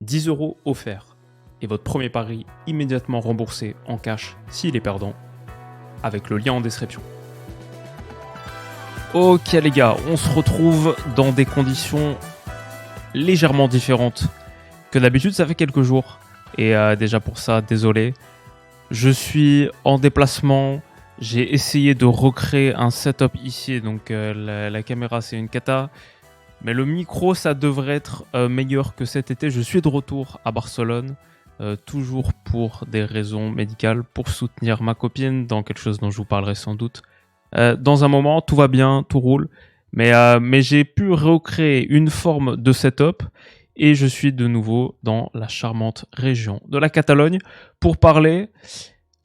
10 € offerts et votre premier pari immédiatement remboursé en cash s'il est perdant, avec le lien en description. Ok les gars, on se retrouve dans des conditions légèrement différentes que d'habitude. Ça fait quelques jours et déjà pour ça, désolé. Je suis en déplacement, j'ai essayé de recréer un setup ici, donc la caméra c'est une cata. Mais le micro, ça devrait être meilleur que cet été. Je suis de retour à Barcelone, toujours pour des raisons médicales, pour soutenir ma copine dans quelque chose dont je vous parlerai sans doute. Dans un moment, tout va bien, tout roule. Mais j'ai pu recréer une forme de setup et je suis de nouveau dans la charmante région de la Catalogne pour parler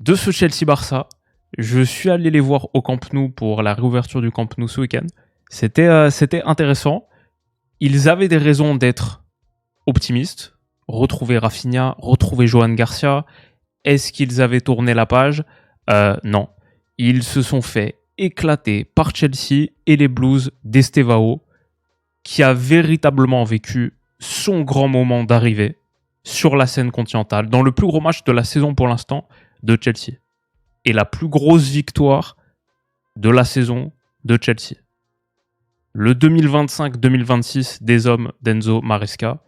de ce Chelsea-Barça. Je suis allé les voir au Camp Nou pour la réouverture du Camp Nou ce week-end. C'était intéressant. Ils avaient des raisons d'être optimistes. Retrouver Rafinha, retrouver Johan Garcia. Est-ce qu'ils avaient tourné la page ? Non. Ils se sont fait éclater par Chelsea et les Blues d'Estevao, qui a véritablement vécu son grand moment d'arrivée sur la scène continentale, dans le plus gros match de la saison pour l'instant de Chelsea. Et la plus grosse victoire de la saison de Chelsea. Le 2025-2026 des hommes d'Enzo Maresca,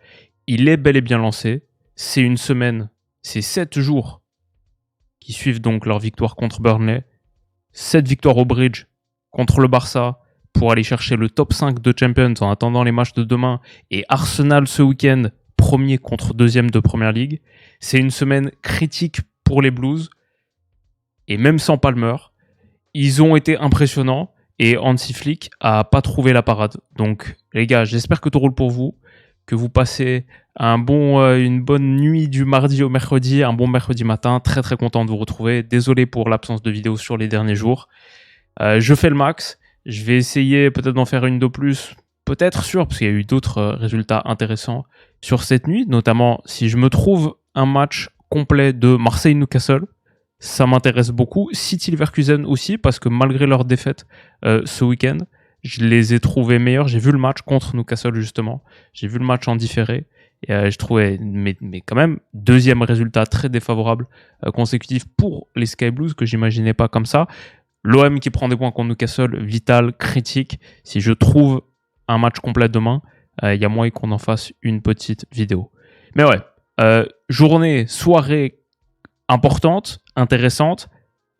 il est bel et bien lancé. C'est une semaine, c'est 7 jours qui suivent donc leur victoire contre Burnley. 7 victoires au Bridge contre le Barça pour aller chercher le top 5 de Champions en attendant les matchs de demain. Et Arsenal ce week-end, premier contre deuxième de Premier League. C'est une semaine critique pour les Blues. Et même sans Palmer, ils ont été impressionnants. Et Hansi Flick a pas trouvé la parade. Donc les gars, j'espère que tout roule pour vous, que vous passez une bonne nuit du mardi au mercredi, un bon mercredi matin. Très très content de vous retrouver. Désolé pour l'absence de vidéos sur les derniers jours. Je fais le max. Je vais essayer peut-être d'en faire une de plus, peut-être sûr, parce qu'il y a eu d'autres résultats intéressants sur cette nuit. Notamment si je me trouve un match complet de Marseille-Newcastle. Ça m'intéresse beaucoup. City-Leverkusen aussi, parce que malgré leur défaite ce week-end, je les ai trouvés meilleurs. J'ai vu le match contre Newcastle, justement. J'ai vu le match en différé. Et je trouvais, mais quand même, deuxième résultat très défavorable consécutif pour les Sky Blues, que j'imaginais pas comme ça. L'OM qui prend des points contre Newcastle, vital, critique. Si je trouve un match complet demain, il y a moyen qu'on en fasse une petite vidéo. Mais ouais, journée, soirée importante, intéressante.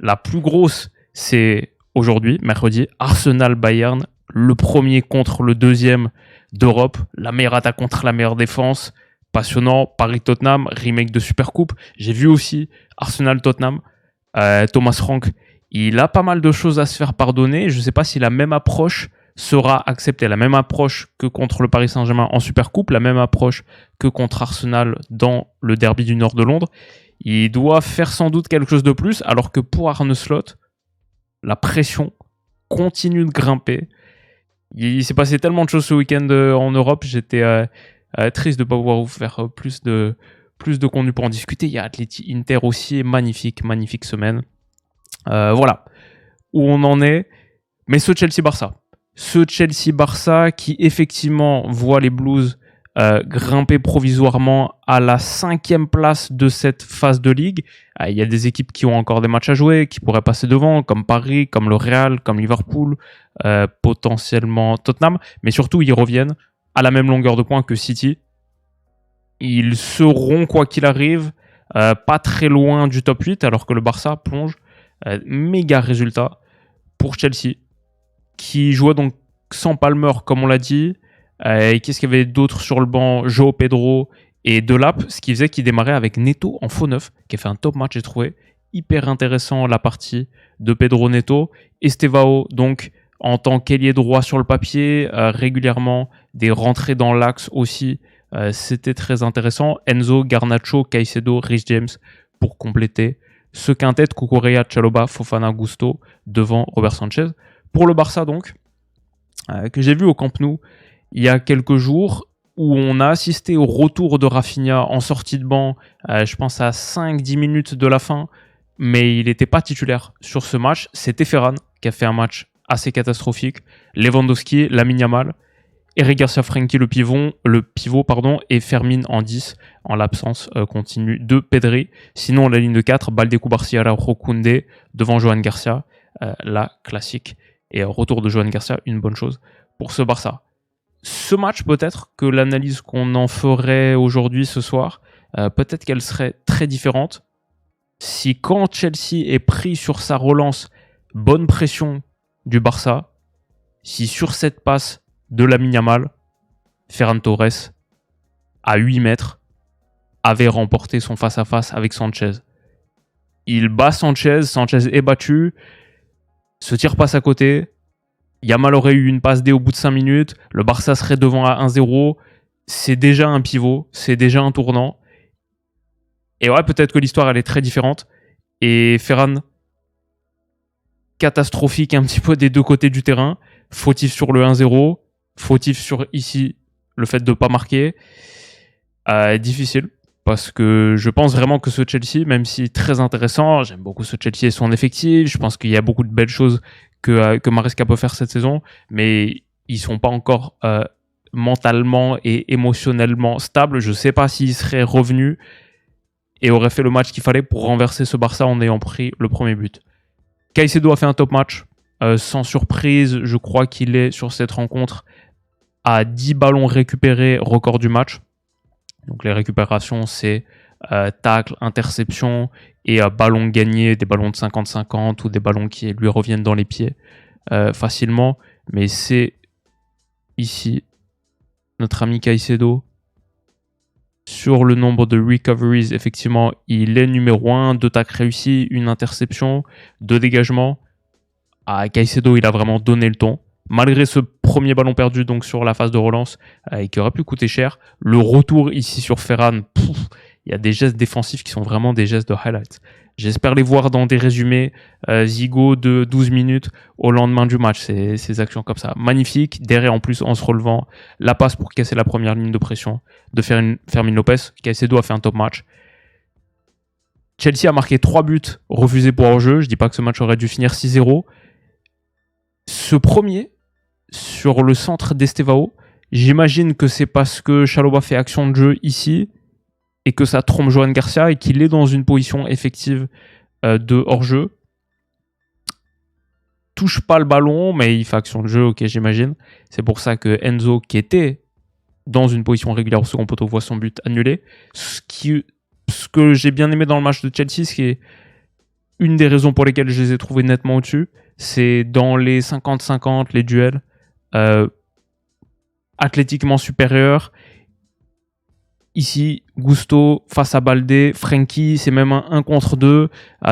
La plus grosse, c'est aujourd'hui, mercredi, Arsenal-Bayern, le premier contre le deuxième d'Europe, la meilleure attaque contre la meilleure défense, passionnant. Paris-Tottenham, remake de Supercoupe. J'ai vu aussi Arsenal-Tottenham. Thomas Frank, il a pas mal de choses à se faire pardonner. Je ne sais pas si la même approche sera acceptée, la même approche que contre le Paris Saint-Germain en Supercoupe, la même approche que contre Arsenal dans le derby du nord de Londres. Il doit faire sans doute quelque chose de plus, alors que pour Arne Slot, la pression continue de grimper. Il s'est passé tellement de choses ce week-end en Europe, j'étais triste de ne pas pouvoir vous faire plus de contenu pour en discuter. Il y a Atleti Inter aussi, magnifique semaine. Voilà où on en est. Mais ce Chelsea-Barça qui effectivement voit les Blues grimper provisoirement à la 5e place de cette phase de ligue. Il y a des équipes qui ont encore des matchs à jouer, qui pourraient passer devant, comme Paris, comme le Real, comme Liverpool, potentiellement Tottenham, mais surtout ils reviennent à la même longueur de points que City. Ils seront, quoi qu'il arrive, pas très loin du top 8, alors que le Barça plonge. Méga résultat pour Chelsea, qui jouait donc sans Palmer, comme on l'a dit. Et qu'est-ce qu'il y avait d'autre sur le banc ? João Pedro et Delap, ce qui faisait qu'il démarrait avec Neto en faux neuf, qui a fait un top match, j'ai trouvé. Hyper intéressant la partie de Pedro Neto. Estevao, donc, en tant qu'ailier droit sur le papier, régulièrement des rentrées dans l'axe aussi. C'était très intéressant. Enzo, Garnacho, Caicedo, Reece James pour compléter ce quintet. Cucurella, Chalobah, Fofana, Gusto devant Robert Sanchez. Pour le Barça, donc, que j'ai vu au Camp Nou il y a quelques jours, où on a assisté au retour de Rafinha en sortie de banc, je pense à 5-10 minutes de la fin, mais il n'était pas titulaire sur ce match. C'était Ferran qui a fait un match assez catastrophique. Lewandowski, Lamine Yamal. Eric Garcia Frenkie le pivot et Fermin en 10 en l'absence continue de Pedri. Sinon la ligne de 4, Balde Cubarsí, Araujo, Koundé devant Johan Garcia, la classique. Et retour de Johan Garcia, une bonne chose pour ce Barça. Ce match, peut-être que l'analyse qu'on en ferait aujourd'hui ce soir, peut-être qu'elle serait très différente si quand Chelsea est pris sur sa relance, bonne pression du Barça, si sur cette passe de Lamine Yamal, Ferran Torres, à 8 mètres, avait remporté son face-à-face avec Sanchez. Il bat Sanchez est battu, se tire passe à côté, Yamal aurait eu une passe D au bout de 5 minutes, le Barça serait devant à 1-0, c'est déjà un pivot, c'est déjà un tournant. Et ouais, peut-être que l'histoire elle est très différente. Et Ferran, catastrophique un petit peu des deux côtés du terrain, fautif sur le 1-0, fautif sur ici le fait de ne pas marquer. Difficile, parce que je pense vraiment que ce Chelsea, même si très intéressant, j'aime beaucoup ce Chelsea et son effectif, je pense qu'il y a beaucoup de belles choses que Maresca peut faire cette saison, mais ils sont pas encore mentalement et émotionnellement stables. Je sais pas s'ils seraient revenus et auraient fait le match qu'il fallait pour renverser ce Barça en ayant pris le premier but. Caicedo a fait un top match, sans surprise, je crois qu'il est sur cette rencontre à 10 ballons récupérés, record du match. Donc les récupérations, c'est tacle, interception et ballons gagnés, des ballons de 50-50 ou des ballons qui lui reviennent dans les pieds facilement. Mais c'est ici notre ami Caicedo. Sur le nombre de recoveries, effectivement, il est numéro 1, 2 tacles réussis, une interception, 2 dégagements. Caicedo, il a vraiment donné le ton. Malgré ce premier ballon perdu donc sur la phase de relance et qui aurait pu coûter cher, le retour ici sur Ferran, il y a des gestes défensifs qui sont vraiment des gestes de highlight. J'espère les voir dans des résumés Zigo de 12 minutes au lendemain du match, ces actions comme ça. Magnifique, derrière en plus en se relevant, la passe pour casser la première ligne de pression de Fermin Lopez. Caicedo a fait un top match. Chelsea a marqué 3 buts refusés pour hors-jeu, je dis pas que ce match aurait dû finir 6-0. Ce premier, sur le centre d'Estevao, j'imagine que c'est parce que Chalobah fait action de jeu ici et que ça trompe Johan Garcia et qu'il est dans une position effective de hors-jeu. Touche pas le ballon, mais il fait action de jeu, ok, j'imagine. C'est pour ça que Enzo, qui était dans une position régulière au second poteau, voit son but annulé. Ce que j'ai bien aimé dans le match de Chelsea, ce qui est une des raisons pour lesquelles je les ai trouvés nettement au-dessus, c'est dans les 50-50, les duels, athlétiquement supérieurs. Ici, Gusto face à Balde, Frenkie, c'est même un 1 contre 2.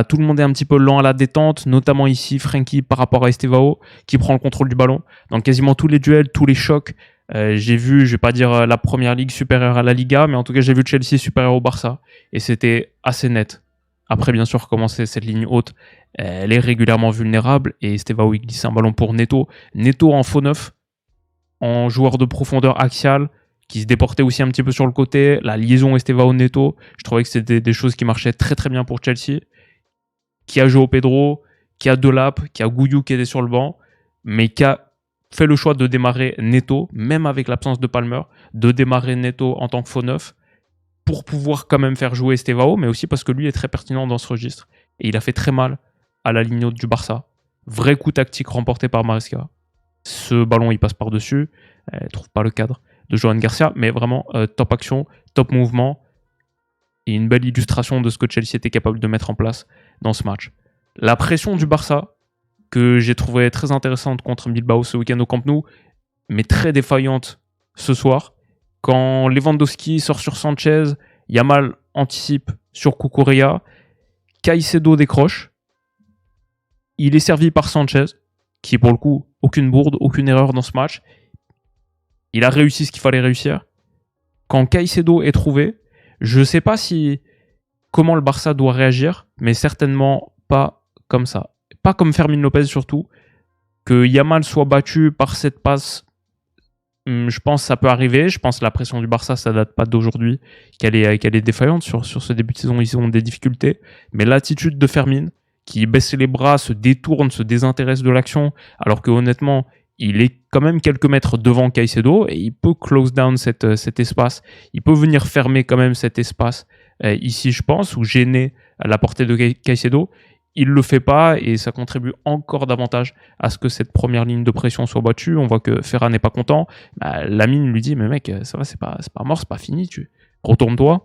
Tout le monde est un petit peu lent à la détente, notamment ici Frenkie par rapport à Estevao, qui prend le contrôle du ballon. Dans quasiment tous les duels, tous les chocs, j'ai vu, je vais pas dire la première ligue supérieure à la Liga, mais en tout cas j'ai vu Chelsea supérieur au Barça, et c'était assez net. Après, bien sûr, commencer cette ligne haute, elle est régulièrement vulnérable, et Estevao, il glisse un ballon pour Neto. Neto en faux neuf, en joueur de profondeur axiale, qui se déportait aussi un petit peu sur le côté. La liaison Estevao-Neto, je trouvais que c'était des choses qui marchaient très très bien pour Chelsea. Qui a joué au Pedro, qui a Delap, qui a Gouillou qui était sur le banc, mais qui a fait le choix de démarrer Neto, même avec l'absence de Palmer, de démarrer Neto en tant que faux neuf, pour pouvoir quand même faire jouer Estevao, mais aussi parce que lui est très pertinent dans ce registre. Et il a fait très mal à la ligne haute du Barça. Vrai coup tactique remporté par Maresca. Ce ballon, il passe par-dessus. Il ne trouve pas le cadre de Johan Garcia, mais vraiment top action, top mouvement et une belle illustration de ce que Chelsea était capable de mettre en place dans ce match. La pression du Barça, que j'ai trouvé très intéressante contre Bilbao ce week-end au Camp Nou, mais très défaillante ce soir. Quand Lewandowski sort sur Sanchez, Yamal anticipe sur Cucurella, Caicedo décroche, il est servi par Sanchez, qui pour le coup, aucune bourde, aucune erreur dans ce match. Il a réussi ce qu'il fallait réussir. Quand Caicedo est trouvé, je ne sais pas comment le Barça doit réagir, mais certainement pas comme ça. Pas comme Fermin Lopez surtout. Que Yamal soit battu par cette passe, je pense que ça peut arriver. Je pense que la pression du Barça, ça date pas d'aujourd'hui, qu'elle est défaillante sur ce début de saison. Ils ont des difficultés. Mais l'attitude de Fermin, qui baisse les bras, se détourne, se désintéresse de l'action, alors que honnêtement, il est quand même quelques mètres devant Caicedo et il peut close down cet espace. Il peut venir fermer quand même cet espace ici, je pense, ou gêner à la portée de Caicedo. Il ne le fait pas et ça contribue encore davantage à ce que cette première ligne de pression soit battue. On voit que Ferran n'est pas content. Lamine lui dit, mais mec, ça va, c'est pas mort, c'est pas fini, retourne-toi.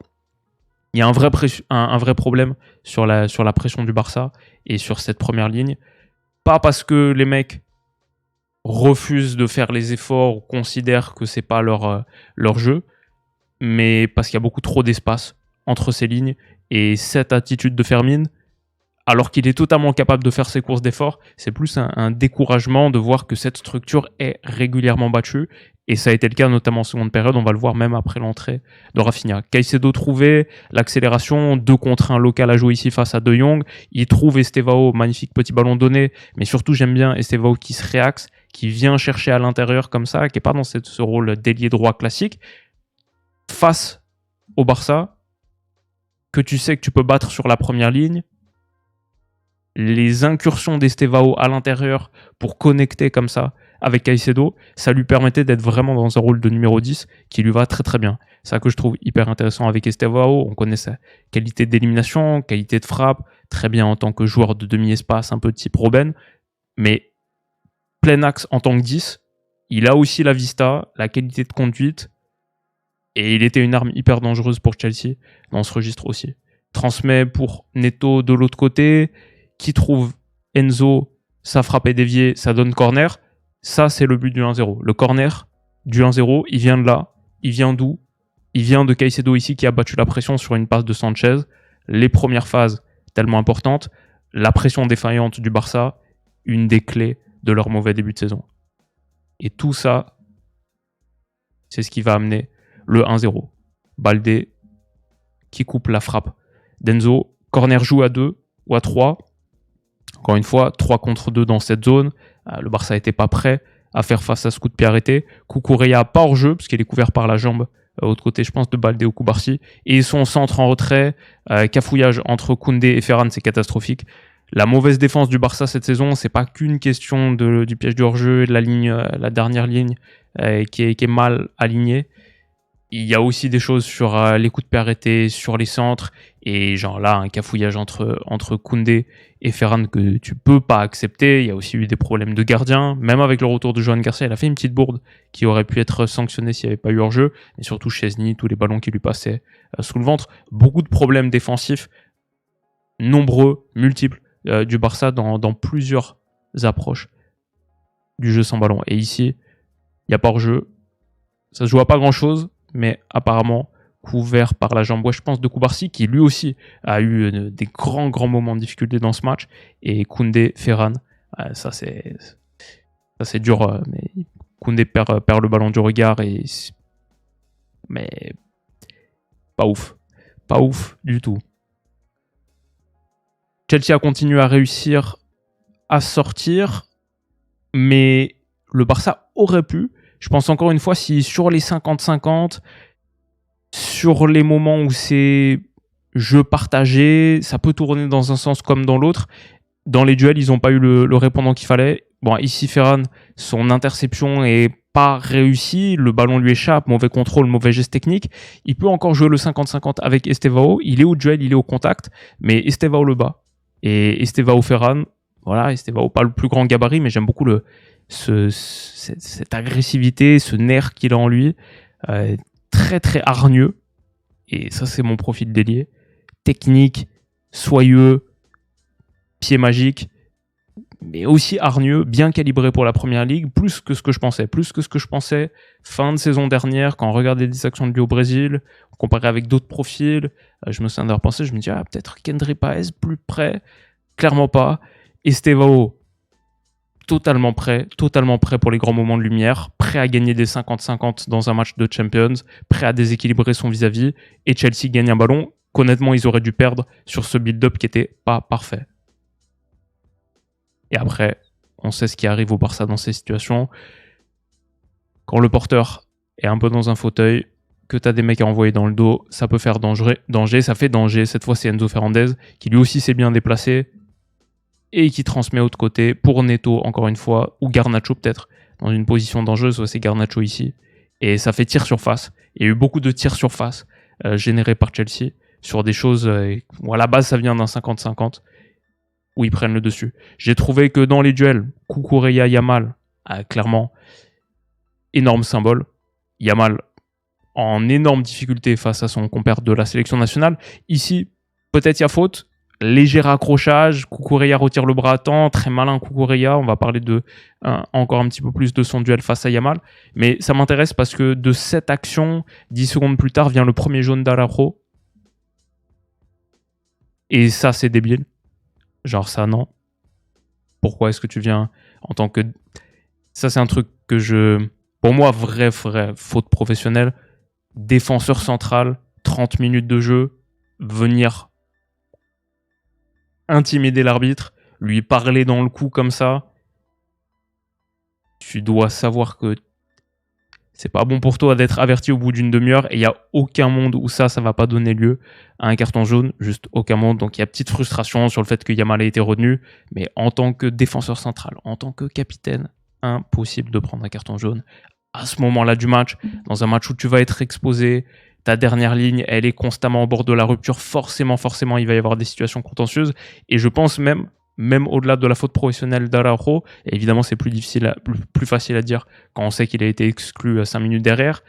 Il y a un vrai problème sur la pression du Barça et sur cette première ligne. Pas parce que les mecs refusent de faire les efforts ou considèrent que c'est pas leur jeu, mais parce qu'il y a beaucoup trop d'espace entre ces lignes et cette attitude de Fermin, alors qu'il est totalement capable de faire ses courses d'effort, c'est plus un découragement de voir que cette structure est régulièrement battue. Et ça a été le cas notamment en seconde période, on va le voir même après l'entrée de Rafinha. Caicedo trouvait l'accélération, 2 contre 1 local à jouer ici face à De Jong. Il trouve Estevao, magnifique petit ballon donné, mais surtout j'aime bien Estevao qui se réaxe, qui vient chercher à l'intérieur comme ça, qui n'est pas dans ce rôle d'ailier droit classique. Face au Barça, que tu sais que tu peux battre sur la première ligne, les incursions d'Estevao à l'intérieur pour connecter comme ça avec Caicedo, ça lui permettait d'être vraiment dans un rôle de numéro 10 qui lui va très très bien. C'est ça que je trouve hyper intéressant avec Estevao. On connaît sa qualité d'élimination, qualité de frappe, très bien en tant que joueur de demi-espace, un peu type Robben, mais plein axe en tant que 10, il a aussi la vista, la qualité de conduite, et il était une arme hyper dangereuse pour Chelsea dans ce registre aussi. Transmet pour Neto de l'autre côté, qui trouve Enzo, sa frappe est déviée, ça donne corner. Ça, c'est le but du 1-0. Le corner du 1-0, il vient de là. Il vient d'où ? Il vient de Caicedo ici qui a battu la pression sur une passe de Sanchez. Les premières phases tellement importantes. La pression défaillante du Barça, une des clés de leur mauvais début de saison. Et tout ça, c'est ce qui va amener le 1-0. Baldé qui coupe la frappe d'Enzo. Corner joue à 2 ou à 3. Encore une fois, 3 contre 2 dans cette zone. Le Barça n'était pas prêt à faire face à ce coup de pied arrêté. Cucurella pas hors jeu, parce qu'il est couvert par la jambe, autre côté, je pense, de Baldé ou Cubarsí. Et son centre en retrait, cafouillage entre Koundé et Ferran, c'est catastrophique. La mauvaise défense du Barça cette saison, c'est pas qu'une question du piège du hors-jeu et de la dernière ligne qui est mal alignée. Il y a aussi des choses sur les coups de pied arrêtés, sur les centres, et genre là, un cafouillage entre Koundé et Ferran que tu peux pas accepter. Il y a aussi eu des problèmes de gardien, même avec le retour de Johan Garcia, il a fait une petite bourde qui aurait pu être sanctionnée s'il n'y avait pas eu hors-jeu, et surtout Chesney, tous les ballons qui lui passaient sous le ventre. Beaucoup de problèmes défensifs, nombreux, multiples, du Barça dans plusieurs approches du jeu sans ballon. Et ici, il n'y a pas hors-jeu, ça se joue à pas grand-chose, mais apparemment couvert par la jambe gauche, je pense, de Cubarsí, qui lui aussi a eu des grands moments de difficulté dans ce match. Et Koundé, Ferran, ça c'est dur, mais Koundé perd le ballon du regard, mais pas ouf du tout. Chelsea a continué à réussir à sortir, mais le Barça aurait pu. Je pense encore une fois, si sur les 50-50, sur les moments où c'est jeu partagé, ça peut tourner dans un sens comme dans l'autre. Dans les duels, ils n'ont pas eu le répondant qu'il fallait. Bon, ici, Ferran, son interception est pas réussie. Le ballon lui échappe, mauvais contrôle, mauvais geste technique. Il peut encore jouer le 50-50 avec Estevao. Il est au duel, il est au contact, mais Estevao le bat. Et Estevao Ferran, voilà, Estevao pas le plus grand gabarit, mais j'aime beaucoup cette agressivité, ce nerf qu'il a en lui, très très hargneux, et ça c'est mon profil d'ailier, technique, soyeux, pied magique, mais aussi hargneux, bien calibré pour la première ligue, plus que ce que je pensais fin de saison dernière, quand on regardait des actions de lui au Brésil, comparé avec d'autres profils, je me suis repensé, je me dis peut-être Kendry Páez plus près, clairement pas. Estevao totalement prêt pour les grands moments de lumière, prêt à gagner des 50-50 dans un match de Champions, prêt à déséquilibrer son vis-à-vis, et Chelsea gagne un ballon qu'honnêtement ils auraient dû perdre sur ce build-up qui était pas parfait. Et après, on sait ce qui arrive au Barça dans ces situations. Quand le porteur est un peu dans un fauteuil, que tu as des mecs à envoyer dans le dos, ça peut faire danger, ça fait danger. Cette fois, c'est Enzo Fernandez qui lui aussi s'est bien déplacé et qui transmet de l'autre côté pour Neto, encore une fois, ou Garnacho peut-être, dans une position dangereuse, soit c'est Garnacho ici. Et ça fait tir surface. Il y a eu beaucoup de tirs surface générés par Chelsea sur des choses où à la base ça vient d'un 50-50 où ils prennent le dessus. J'ai trouvé que dans les duels, Cucurella-Yamal, clairement, énorme symbole. Yamal en énorme difficulté face à son compère de la sélection nationale. Ici, peut-être il y a faute. Léger accrochage, Cucurella retire le bras à temps, très malin Cucurella. On va parler encore un petit peu plus de son duel face à Yamal. Mais ça m'intéresse parce que de cette action, 10 secondes plus tard, vient le premier jaune d'Araujo. Et ça, c'est débile. Genre ça, non. Pourquoi est-ce que tu viens en tant que... Ça, c'est un truc que je... Pour moi, vraie faute professionnelle. Défenseur central, 30 minutes de jeu, venir intimider l'arbitre, lui parler dans le cou comme ça. Tu dois savoir que c'est pas bon pour toi d'être averti au bout d'une demi-heure et il n'y a aucun monde où ça va pas donner lieu à un carton jaune, juste aucun monde. Donc il y a petite frustration sur le fait que Yamal ait été retenu, mais en tant que défenseur central, en tant que capitaine, impossible de prendre un carton jaune à ce moment-là du match, dans un match où tu vas être exposé, ta dernière ligne, elle est constamment au bord de la rupture, forcément, il va y avoir des situations contentieuses, et je pense même au-delà de la faute professionnelle d'Araujo, et évidemment c'est plus facile à dire quand on sait qu'il a été exclu 5 minutes derrière,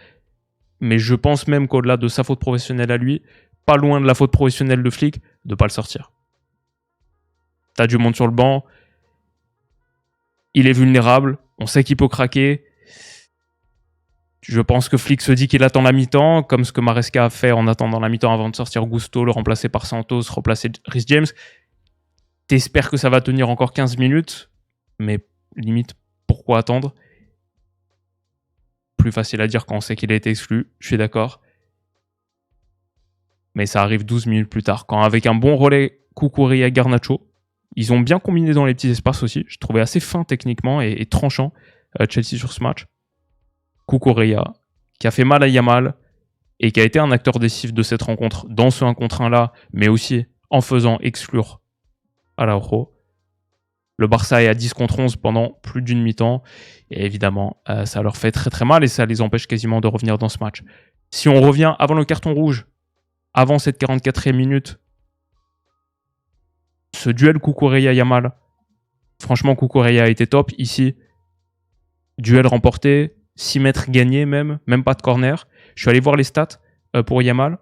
mais je pense même qu'au-delà de sa faute professionnelle à lui, pas loin de la faute professionnelle de Flick, de pas le sortir. T'as du monde sur le banc, il est vulnérable, on sait qu'il peut craquer. Je pense que Flick se dit qu'il attend la mi-temps, comme ce que Maresca a fait en attendant la mi-temps avant de sortir Gusto, le remplacer par Santos, remplacer Reece James. T'espères que ça va tenir encore 15 minutes, mais limite, pourquoi attendre ? Plus facile à dire quand on sait qu'il a été exclu, je suis d'accord. Mais ça arrive 12 minutes plus tard, quand avec un bon relais Cucurella Garnacho, ils ont bien combiné dans les petits espaces aussi. Je trouvais assez fin techniquement et tranchant Chelsea sur ce match. Cucurella, qui a fait mal à Yamal et qui a été un acteur décisif de cette rencontre dans ce 1 contre 1 là, mais aussi en faisant exclure Araujo. Le Barça est à 10 contre 11 pendant plus d'une mi-temps et évidemment ça leur fait très très mal et ça les empêche quasiment de revenir dans ce match. Si on revient avant le carton rouge, avant cette 44e minute, ce duel Cucurella-Yamal, franchement Cucurella a été top. Ici, duel remporté, 6 mètres gagnés même pas de corner. Je suis allé voir les stats pour Yamal.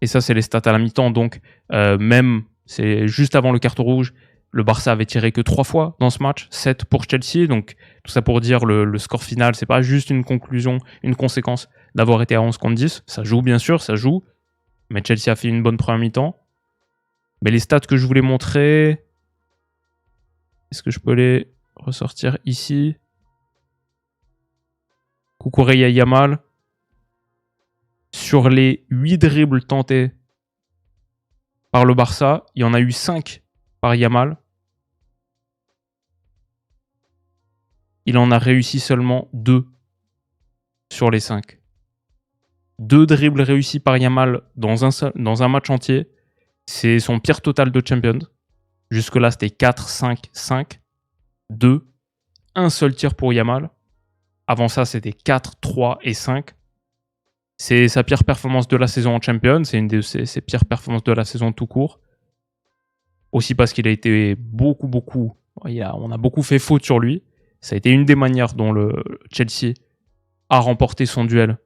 Et ça, c'est les stats à la mi-temps. Donc, même, c'est juste avant le carton rouge, le Barça avait tiré que 3 fois dans ce match, 7 pour Chelsea. Donc, tout ça pour dire le score final, c'est pas juste une conclusion, une conséquence d'avoir été à 11 contre 10. Ça joue, bien sûr, ça joue. Mais Chelsea a fait une bonne première mi-temps. Mais les stats que je voulais montrer, est-ce que je peux les ressortir ici ? Cucurella-Yamal, sur les 8 dribbles tentés par le Barça, il y en a eu 5 par Yamal. Il en a réussi seulement 2 sur les 5. 2 dribbles réussis par Yamal dans un match entier. C'est son pire total de Champions. Jusque-là, c'était 4, 5, 5, 2. Un seul tir pour Yamal. Avant ça, c'était 4, 3 et 5. C'est sa pire performance de la saison en Champions. C'est une de ses pires performances de la saison tout court. Aussi parce qu'il a été on a beaucoup fait faute sur lui. Ça a été une des manières dont le Chelsea a remporté son duel.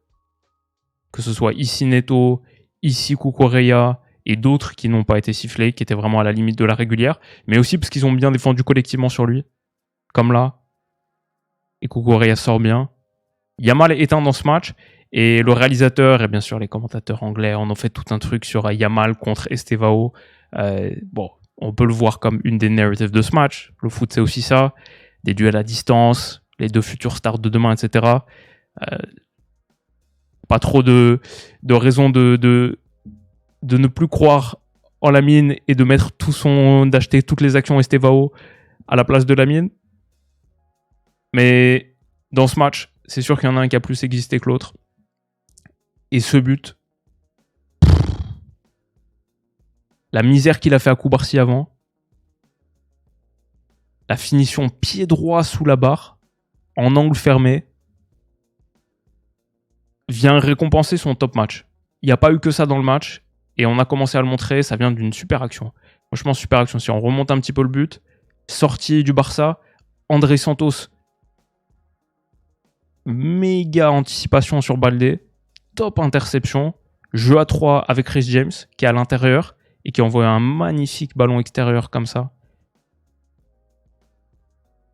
Que ce soit ici Neto, ici Cucurella et d'autres qui n'ont pas été sifflés, qui étaient vraiment à la limite de la régulière. Mais aussi parce qu'ils ont bien défendu collectivement sur lui. Comme là. Et Cucurella sort bien. Yamal est éteint dans ce match. Et le réalisateur et bien sûr les commentateurs anglais en ont fait tout un truc sur Yamal contre Estevao. On peut le voir comme une des narratives de ce match. Le foot, c'est aussi ça. Des duels à distance, les 2 futurs stars de demain, etc. Pas trop de raisons de ne plus croire en Lamine et d'acheter toutes les actions Estevao à la place de Lamine. Mais dans ce match, c'est sûr qu'il y en a un qui a plus existé que l'autre. Et ce but, la misère qu'il a fait à Koubarsi avant, La finition pied droit sous la barre, en angle fermé, vient récompenser son top match. Il n'y a pas eu que ça dans le match, et on a commencé à le montrer, ça vient d'une super action. Franchement, super action. Si on remonte un petit peu le but, sortie du Barça, André Santos, méga anticipation sur Baldé, top interception, jeu à 3 avec Chris James, qui est à l'intérieur, et qui envoie un magnifique ballon extérieur comme ça,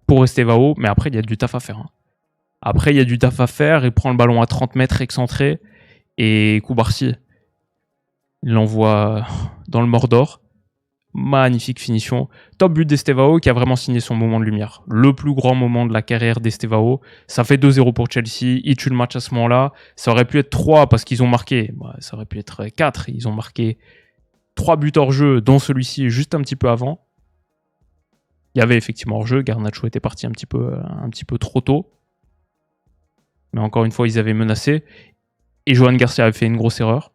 pour Estevao, mais après, il y a du taf à faire. Après, il y a du taf à faire, il prend le ballon à 30 mètres excentré, et Koubarsi, il l'envoie dans le Mordor. Magnifique finition. Top but d'Estevao qui a vraiment signé son moment de lumière. Le plus grand moment de la carrière d'Estevao. Ça fait 2-0 pour Chelsea. Il tue le match à ce moment-là. Ça aurait pu être 3 parce qu'ils ont marqué. Ça aurait pu être 4. Ils ont marqué 3 buts hors jeu, dont celui-ci juste un petit peu avant. Il y avait effectivement hors jeu. Garnacho était parti un petit peu trop tôt. Mais encore une fois, ils avaient menacé. Et Johan Garcia avait fait une grosse erreur.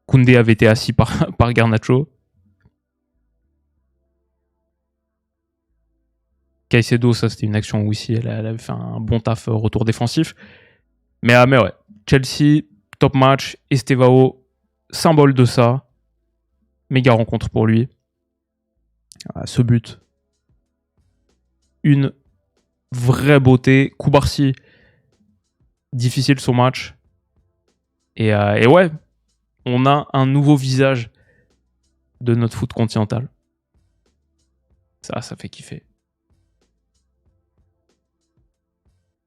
Koundé avait été assis par Garnacho. Caicedo, ça c'était une action où ici elle avait fait un bon taf retour défensif. Mais ouais, Chelsea, top match. Estevao, symbole de ça. Méga rencontre pour lui. Ce but. Une vraie beauté. Koubarsi, difficile son match. Et ouais, on a un nouveau visage de notre foot continental. Ça fait kiffer.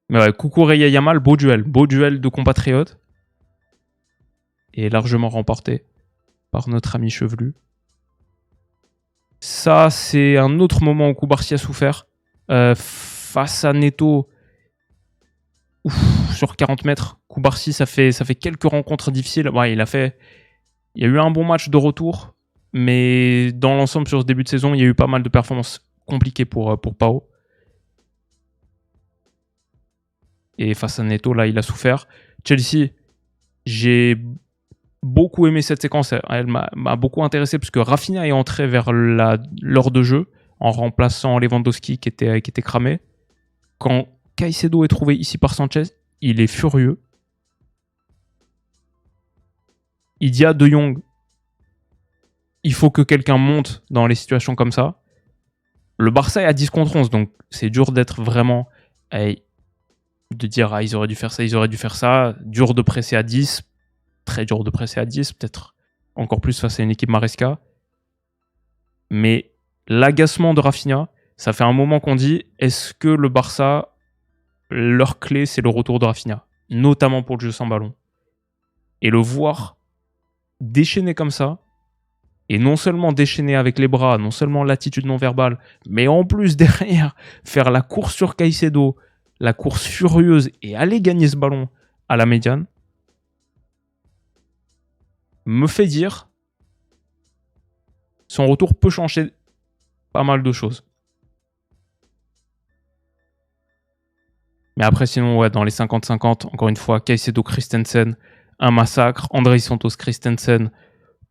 Mais ouais, Cucurella Yamal, beau duel de compatriotes. Et largement remporté par notre ami chevelu. Ça, c'est un autre moment où Koubarsi a souffert. Face à Neto, sur 40 mètres, Koubarsi, ça fait quelques rencontres difficiles. Ouais, il y a eu un bon match de retour, mais dans l'ensemble, sur ce début de saison, il y a eu pas mal de performances compliquées pour Pau. Et face à Neto, là, il a souffert. Chelsea, j'ai beaucoup aimé cette séquence. Elle m'a beaucoup intéressé parce que Rafinha est entré vers l'heure de jeu en remplaçant Lewandowski qui était cramé. Quand Caicedo est trouvé ici par Sanchez, il est furieux. Il dit à De Jong, il faut que quelqu'un monte dans les situations comme ça. Le Barça est à 10 contre 11, donc c'est dur d'être vraiment... de dire, ils auraient dû faire ça. Dur de presser à 10. Très dur de presser à 10, peut-être encore plus face à une équipe Maresca. Mais l'agacement de Rafinha, ça fait un moment qu'on dit, est-ce que le Barça, leur clé, c'est le retour de Rafinha, notamment pour le jeu sans ballon. Et le voir déchaîner comme ça, et non seulement déchaîner avec les bras, non seulement l'attitude non verbale, mais en plus derrière, faire la course sur Caicedo, la course furieuse, et aller gagner ce ballon à la médiane, me fait dire son retour peut changer pas mal de choses. Mais après, sinon, ouais, dans les 50-50, encore une fois, Caicedo Christensen, un massacre. André Santos Christensen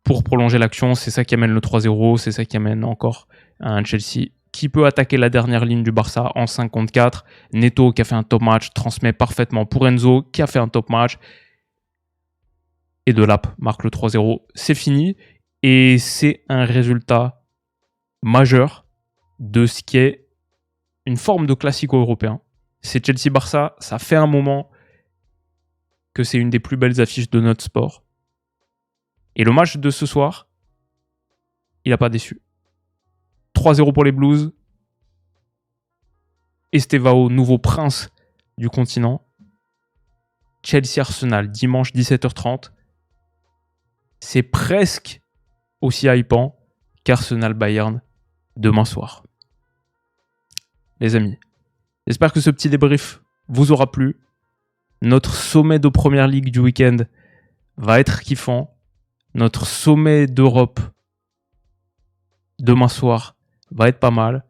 pour prolonger l'action. C'est ça qui amène le 3-0. C'est ça qui amène encore un Chelsea qui peut attaquer la dernière ligne du Barça en 5 contre 4. Neto qui a fait un top match, transmet parfaitement pour Enzo qui a fait un top match. Et Delap marque le 3-0. C'est fini. Et c'est un résultat majeur de ce qui est une forme de classico européen. C'est Chelsea-Barça, ça fait un moment que c'est une des plus belles affiches de notre sport. Et le match de ce soir, il n'a pas déçu. 3-0 pour les Blues. Estevao, nouveau prince du continent. Chelsea-Arsenal, dimanche 17h30. C'est presque aussi hypant qu'Arsenal-Bayern demain soir. Les amis, j'espère que ce petit débrief vous aura plu. Notre sommet de Première Ligue du week-end va être kiffant. Notre sommet d'Europe demain soir va être pas mal.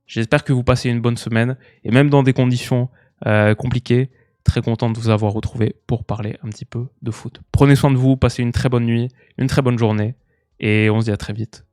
J'espère que vous passez une bonne semaine. Et même dans des conditions compliquées, très content de vous avoir retrouvé pour parler un petit peu de foot. Prenez soin de vous, passez une très bonne nuit, une très bonne journée. Et on se dit à très vite